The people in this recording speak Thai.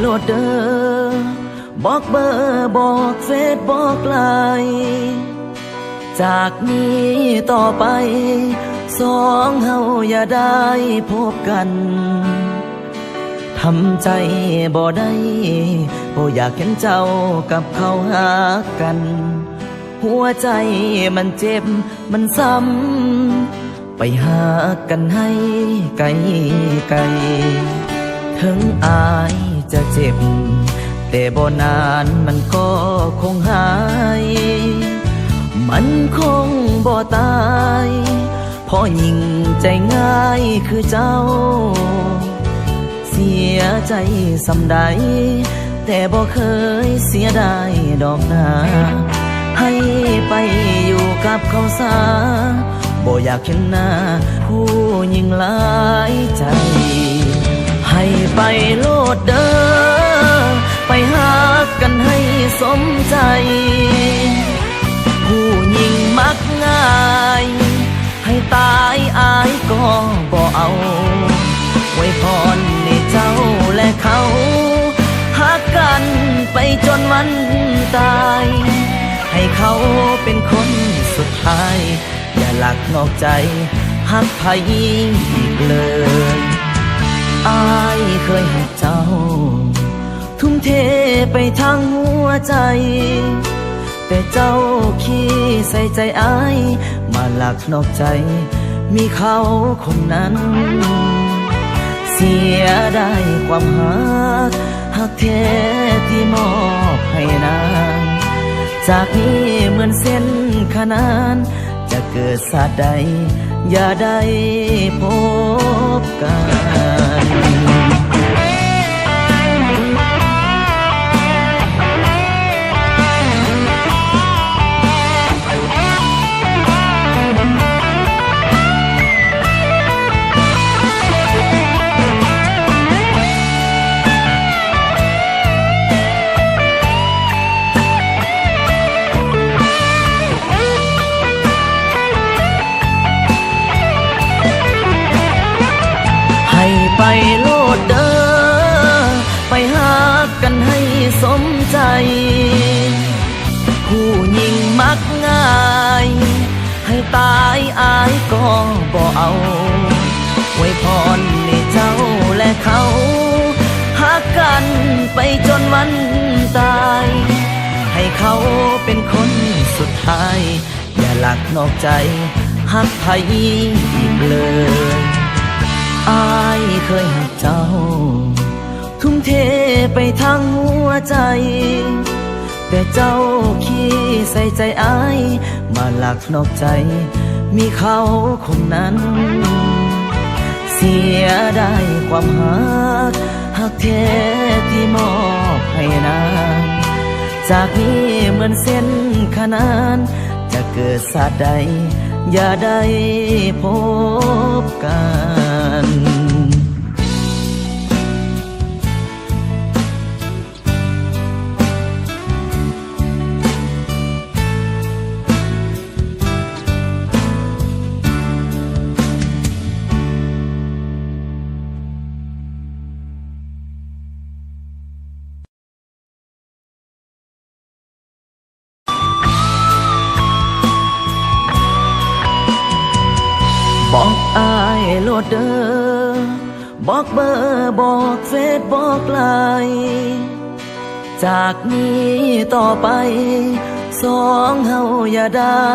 โลดเด้อบอกเบอร์บอกเฟซบอกไลน์จากนี้ต่อไปสองเฮาอย่าได้พบกันทำใจบ่ได้บ่อยากเห็นเจ้ากับเขาหากันหัวใจมันเจ็บมันซ้ำไปหากันให้ไกลไกลถึงอายจะเจ็บแต่บ่นานมันก็คงหายมันคงบ่ตายเพราะยิ่งใจง่ายคือเจ้าเสียใจสำใดแต่บ่เคยเสียดายดอกนาให้ไปอยู่กับเขาซะบ่อยากเห็นหน้าผู้ยิ่งหลายใจให้ไปโลดเด้อไปหากันให้สมใจผู้ยิ่งมักง่ายให้ตายอายก็บ่เอาไว้พรในเจ้าและเขาหักกันไปจนวันตายให้เขาเป็นคนสุดท้ายอย่าหลักนอกใจหักไผอีกเลยอายเคยหักเจ้าทุ่มเทไปทั้งหัวใจแต่เจ้าขี้ใส่ใจอายมาหลักนอกใจมีเขาคนนั้นเสียได้ความหักแท้ที่มอบให้นางจากนี้เหมือนเส้นขนานจะเกิดศาสตร์ใดอย่าได้พบกันไปโลดเด้อไปหากันให้สมใจผู้ยิ่งมักง่ายให้ตายอายก็บ่เอาไว้พรในเจ้าและเขาหักกันไปจนวันตายให้เขาเป็นคนสุดท้ายอย่าหลักนอกใจหักไผอีกเลยอายเคยหักเจ้าทุ่มเทไปทั้งหัวใจแต่เจ้าขี้ใส่ใจอายมาหลักนอกใจมีเขาคนนั้นเสียได้ความหักแท้ที่มอบให้นางจากนี้เหมือนเส้นขนานจะเกิดศาสตร์ใดอย่าได้พบกันบอกอายโลดเด้อบอกเบอร์บอกเฟซบอกไลน์จากนี้ต่อไปสองเฮาอย่าได้